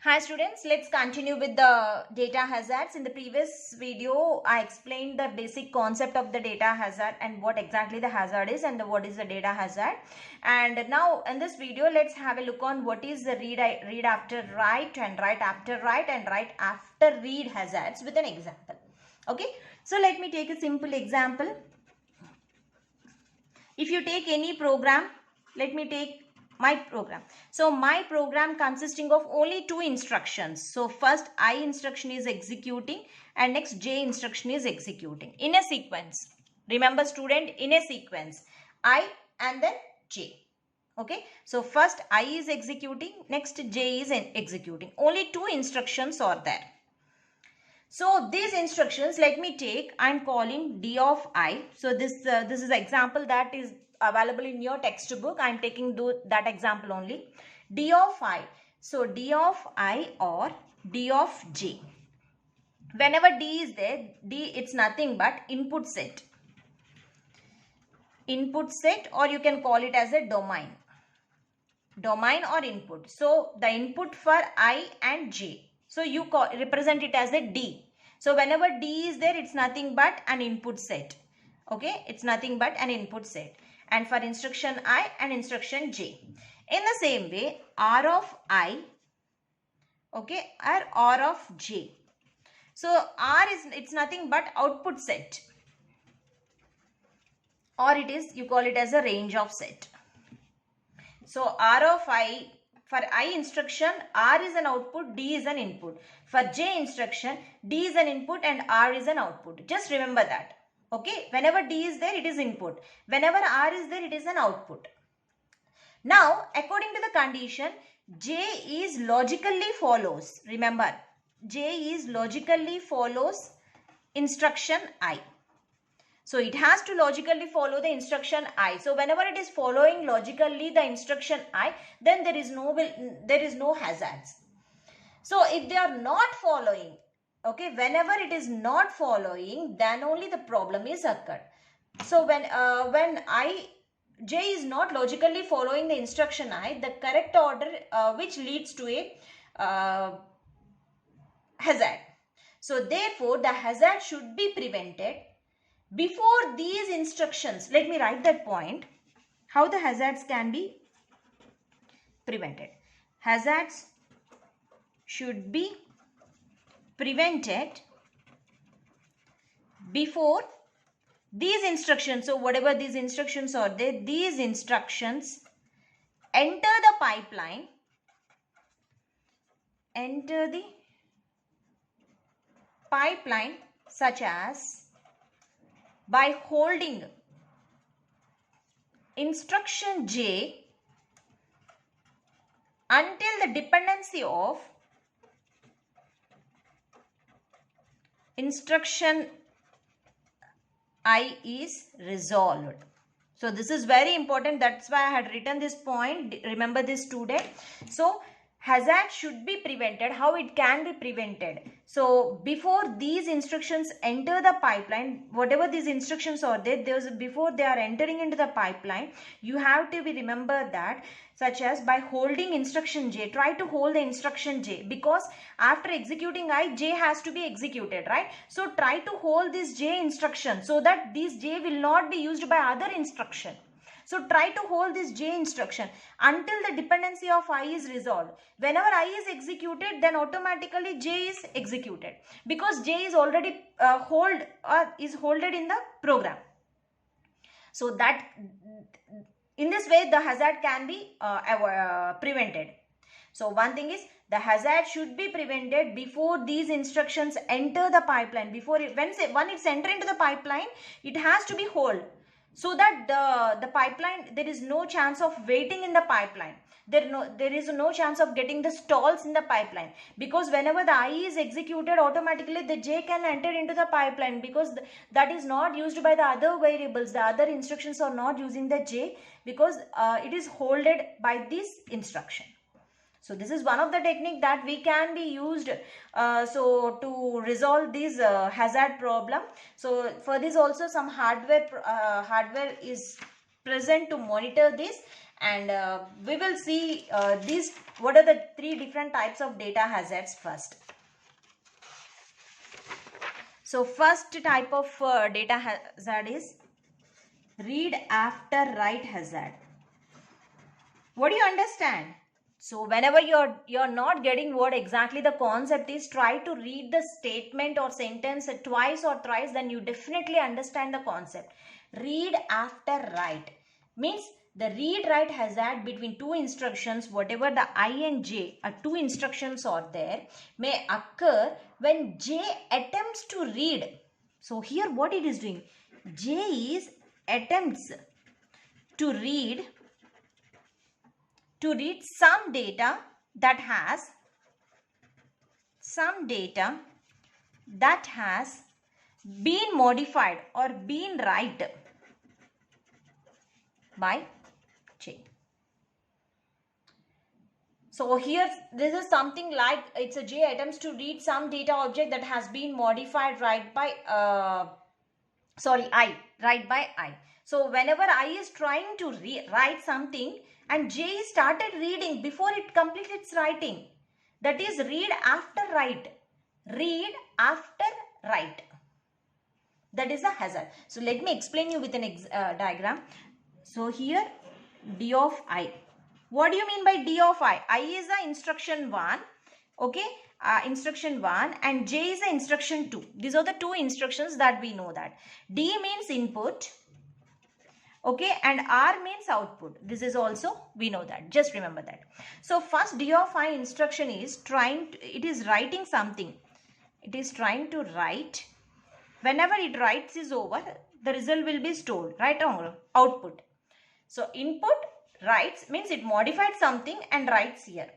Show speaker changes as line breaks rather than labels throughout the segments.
Hi students, let's continue with the data hazards. In the previous video, I explained the basic concept of the data hazard and what exactly the hazard is and what is the data hazard. And now in this video, let's have a look on what is the read after write and write after write and write after read hazards with an example. Okay, so let me take a simple example. If you take any program, let me take my program. So my program consisting of only two instructions. So first I instruction is executing and next J instruction is executing in a sequence. Remember student, in a sequence, I and then J. Okay, so first I is executing, next J is executing. Only two instructions are there. So these instructions, let me take, I'm calling D of I. So this is an example that is available in your textbook. I'm taking that example only. D of I. So D of I or D of J. Whenever D is there, D it's nothing but input set. Input set, or you can call it as a domain. Domain or input. So the input for I and J. So you represent it as a D. So whenever D is there, it's nothing but an input set. Okay, it's nothing but an input set. And for instruction I and instruction J. In the same way, R of I, okay, or R of J. So R is, it's nothing but output set. Or it is, you call it as a range of set. So R of I, for I instruction, R is an output, D is an input. For J instruction, D is an input and R is an output. Just remember that. Okay, whenever D is there, it is input. Whenever R is there, it is an output. Now, according to the condition, J is logically follows. Remember, J is logically follows instruction I. So it has to logically follow the instruction I. So whenever it is following logically the instruction I, then there is no hazards. So if they are not following, okay, whenever it is not following, then only the problem is occurred. So when J is not logically following the instruction I, the correct order which leads to a hazard. So therefore the hazard should be prevented before these instructions. Let me write that point. How the hazards can be prevented. Hazards should be prevented before these instructions. So whatever these instructions are there, these instructions enter the pipeline. Enter the pipeline such as by holding instruction J until the dependency of instruction I is resolved. So this is very important. That's why I had written this point. Remember this student. So hazard should be prevented. How it can be prevented? So before these instructions enter the pipeline, whatever these instructions are there, before they are entering into the pipeline, you have to be remember that, such as by holding instruction J. Try to hold the instruction J, because after executing I, J has to be executed, right? So try to hold this J instruction so that this J will not be used by other instruction. So try to hold this J instruction until the dependency of I is resolved. Whenever I is executed, then automatically J is executed, because J is already holded in the program. So that in this way the hazard can be prevented. So one thing is, the hazard should be prevented before these instructions enter the pipeline. When it's entered into the pipeline, it has to be hold, so that the pipeline, there is no chance of waiting in the pipeline. There is no chance of getting the stalls in the pipeline, because whenever the I is executed, automatically the J can enter into the pipeline, because that is not used by the other variables. The other instructions are not using the J, because it is holded by this instruction. So this is one of the technique that we can be used so to resolve this hazard problem. So for this also some hardware is present to monitor this, and we will see these, what are the three different types of data hazards first. So first type of data hazard is read after write hazard. What do you understand? So whenever you're not getting what exactly the concept is, try to read the statement or sentence twice or thrice, then you definitely understand the concept. Read after write means the read write hazard between two instructions, whatever the I and J are two instructions are there, may occur when J attempts to read. So here what it is doing, J is attempts to read some data that has been modified or been write by J. So here this is something like, it's a J attempts to read some data object that has been modified write by I. So whenever I is trying to write something and J started reading before it completes its writing, that is read after write. Read after write. That is a hazard. So let me explain you with an diagram. So here D of I. What do you mean by D of I? I is the instruction 1. Okay. Instruction 1 and J is the instruction 2. These are the two instructions that we know that. D means input. Okay, and R means output. This is also, we know that. Just remember that. So first D of I instruction is it is writing something. It is trying to write. Whenever it writes is over, the result will be stored. Right or wrong? Output. So input writes means it modified something and writes here.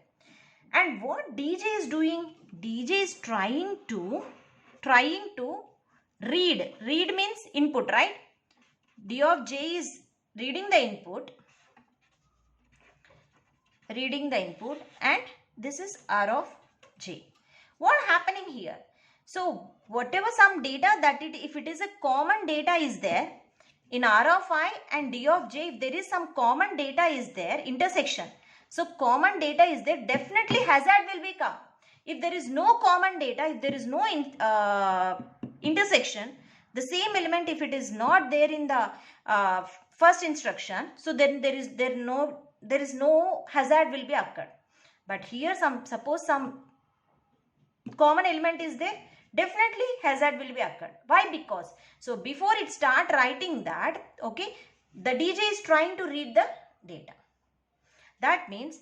And what DJ is doing? DJ is trying to read. Read means input, right? D of J is reading the input, and this is R of J. What happening here? So whatever some data that if it is a common data is there in R of I and D of J, if there is some common data is there, intersection. So common data is there, definitely hazard will be come. If there is no common data, if there is no intersection, the same element if it is not there in the first instruction, so then there is no hazard will be occurred. But here suppose some common element is there, definitely hazard will be occurred. Why? Because so before it start writing that, okay, the DJ is trying to read the data. That means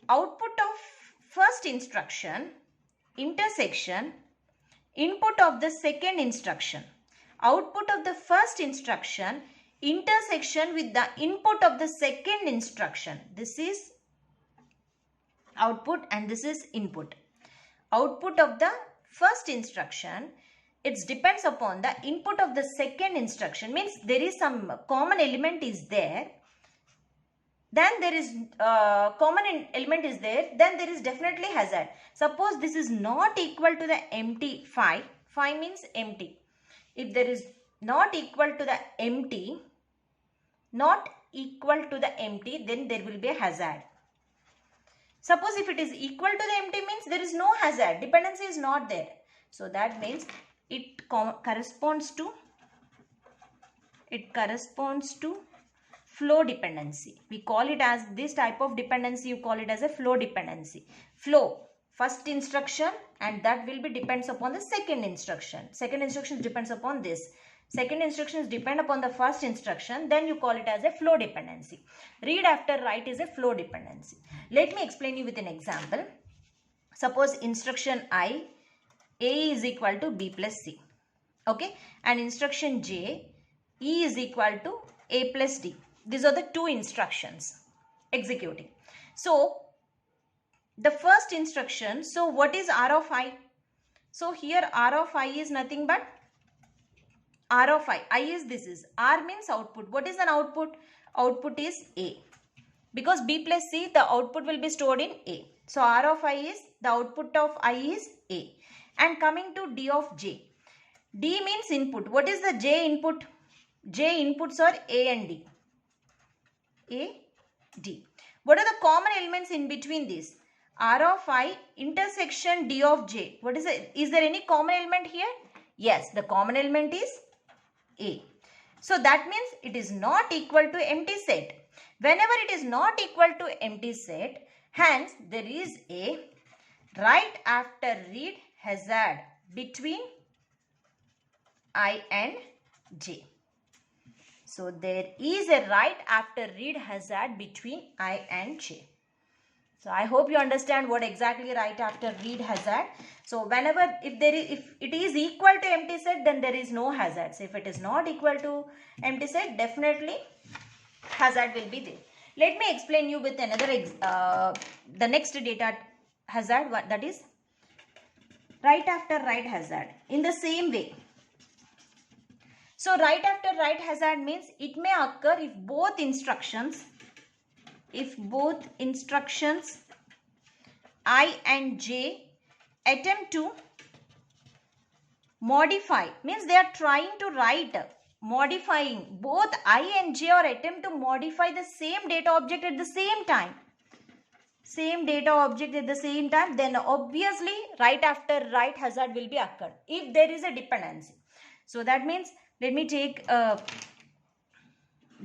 output of first instruction, intersection, input of the second instruction. Output of the first instruction, intersection with the input of the second instruction. This is output and this is input. Output of the first instruction, it depends upon the input of the second instruction. Means there is some common element is there. Then there is common element is there. Then there is definitely hazard. Suppose this is not equal to the empty 5. 5 means empty. If there is not equal to the empty, then there will be a hazard. Suppose if it is equal to the empty means there is no hazard. Dependency is not there. So that means it corresponds to flow dependency. We call it as this type of dependency, you call it as a flow dependency. Flow, first instruction, and that will be depends upon the second instruction. Second instruction depends upon this. Second instructions depend upon the first instruction, then you call it as a flow dependency. Read after write is a flow dependency. Let me explain you with an example. Suppose instruction I, A is equal to B plus C. Okay, and instruction J, E is equal to A plus D. These are the two instructions executing. So the first instruction, so what is R of I? So here R of I is nothing but R of I is this is, R means output. What is an output? Output is A. Because B plus C, the output will be stored in A. So R of I is, the output of I is A. And coming to D of J. D means input. What is the J input? J inputs are A and D. A, D. What are the common elements in between these? R of I intersection D of J. What is it? Is there any common element here? Yes, the common element is A. So that means it is not equal to empty set. Whenever it is not equal to empty set, hence there is a right after read hazard between I and J. So there is a right after read hazard between I and J. So I hope you understand what exactly right after read hazard. So whenever if it is equal to empty set, then there is no hazard. So if it is not equal to empty set, definitely hazard will be there. Let me explain you with another the next data hazard, that is right after right hazard in the same way. So right after right hazard means it may occur if both instructions I and J attempt to modify, means they are trying to write, modifying, both I and J or attempt to modify the same data object at the same time. Then obviously right after right hazard will be occurred if there is a dependency. So that means, let me take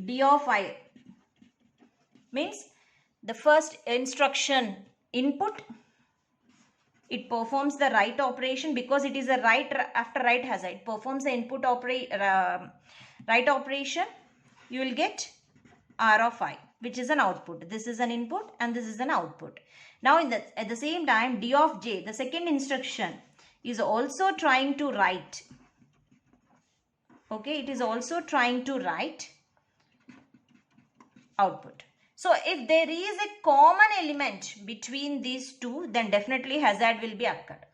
D of I, means the first instruction input, it performs the write operation because it is a right after right hazard. It performs the input write operation. You will get R of I, which is an output. This is an input and this is an output. Now at the same time, D of J, the second instruction, is also trying to write. Okay, it is also trying to write output. So if there is a common element between these two, then definitely hazard will be occurred.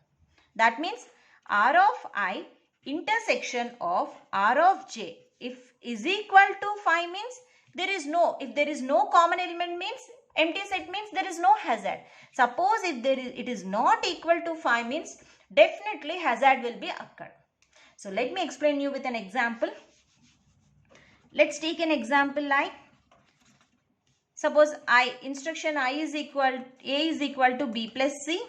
That means R of I intersection of R of J, if is equal to 5 means there is no, if there is no common element means empty set means there is no hazard. Suppose if it is not equal to 5 means definitely hazard will be occurred. So let me explain you with an example. Let's take an example like, suppose instruction A is equal to B plus C,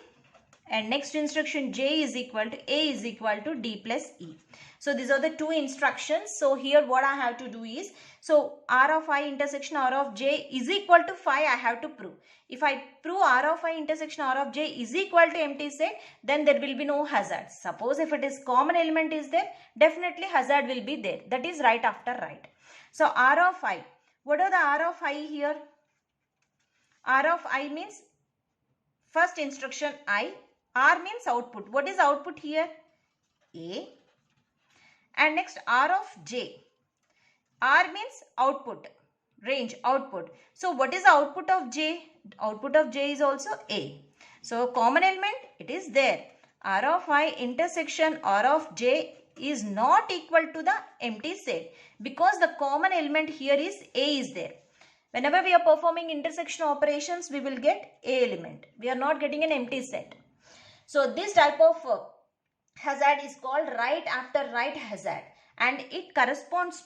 and next instruction J is equal to A is equal to D plus E. So these are the two instructions. So here what I have to do is, so R of I intersection R of J is equal to 5, I have to prove. If I prove R of I intersection R of J is equal to empty set, then there will be no hazard. Suppose if it is common element is there, definitely hazard will be there. That is right after right. So R of I, what are the R of I here? R of I means first instruction I, R means output. What is output here? A. And next R of J. R means output, range, output. So what is the output of J? Output of J is also A. So common element, it is there. R of I intersection R of J is not equal to the empty set because the common element here is A is there. Whenever we are performing intersection operations, we will get A element. We are not getting an empty set. So this type of hazard is called right after right hazard, and it corresponds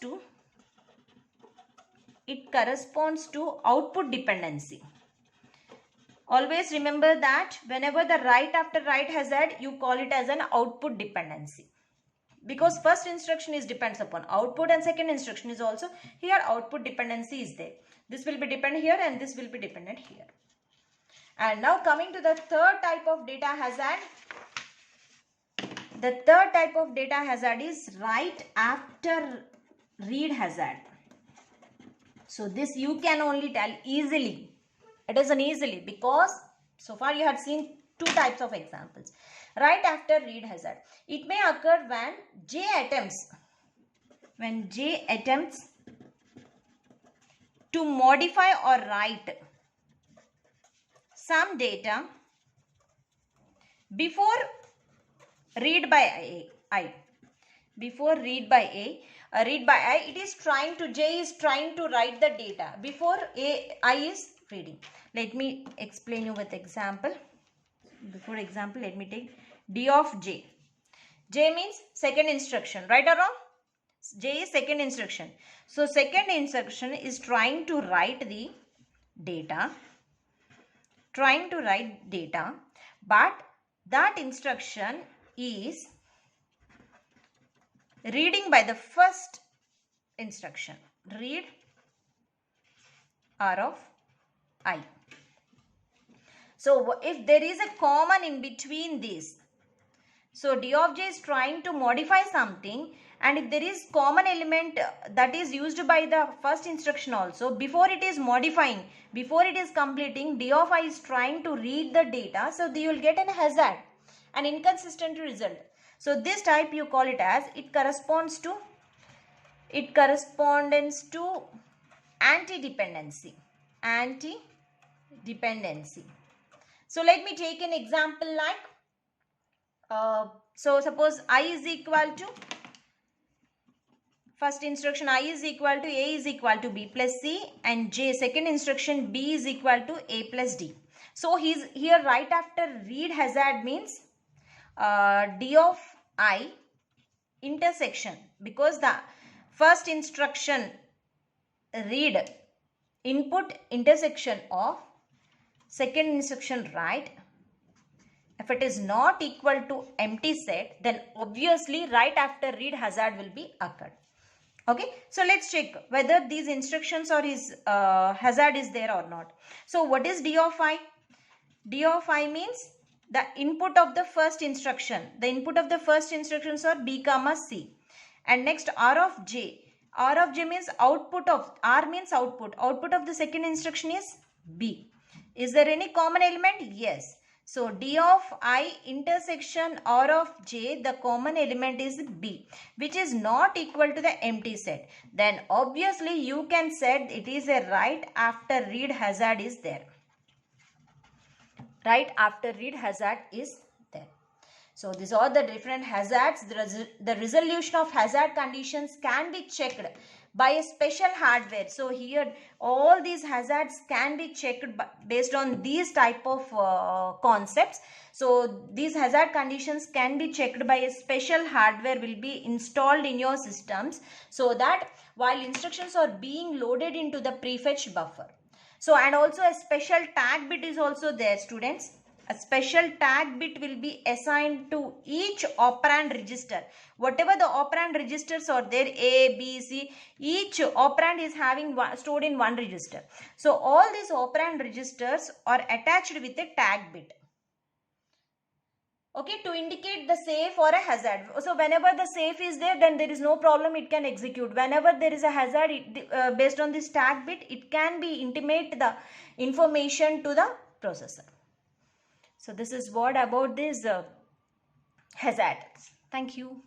to output dependency. Always remember that whenever the right after right hazard, you call it as an output dependency, because first instruction is depends upon output and second instruction is also here output dependency is there. This will be dependent here and this will be dependent here. And now coming to the third type of data hazard. The third type of data hazard is right after read hazard. So this you can only tell easily. It is an easily because so far you have seen two types of examples. Right after read hazard. It may occur when J attempts to modify or write some data before read by I. Before read by I, it is trying to, J is trying to write the data before I is reading. Let me explain you with example. Before example, let me take D of J. J means second instruction, right or wrong? J is second instruction. So second instruction is trying to write the data, but that instruction is reading by the first instruction. Read R of I. So if there is a common in between these, so D of J is trying to modify something, and if there is common element that is used by the first instruction also, before it is modifying, before it is completing, D of I is trying to read the data, so you will get an hazard, an inconsistent result. So this type you call it as, it corresponds to anti-dependency. So let me take an example like, so suppose I is equal to, first instruction I is equal to A is equal to B plus C, and J second instruction B is equal to A plus D. So he's here right after read hazard means D of I intersection, because the first instruction read input intersection of second instruction write. If it is not equal to empty set, then obviously right after read hazard will be occurred. Okay, so let's check whether these instructions or his hazard is there or not. So what is D of I? D of I means the input of the first instruction. The input of the first instructions are B comma C. And next R of J. R of J means output of, R means output. Output of the second instruction is B. Is there any common element? Yes. So D of I intersection R of J, the common element is B, which is not equal to the empty set. Then obviously you can say it is a right after read hazard is there. Right after read hazard is there. So these are the different hazards. The resolution of hazard conditions can be checked by a special hardware. So here all these hazards can be checked based on these type of concepts. So these hazard conditions can be checked by a special hardware will be installed in your systems, so that while instructions are being loaded into the prefetch buffer. So and also a special tag bit is also there, students. A special tag bit will be assigned to each operand register. Whatever the operand registers are there, A, B, C, each operand is having stored in one register. So all these operand registers are attached with a tag bit. Okay, to indicate the safe or a hazard. So whenever the safe is there, then there is no problem, it can execute. Whenever there is a hazard, based on this tag bit, it can be intimate the information to the processor. So this is what about this hazards. Thank you.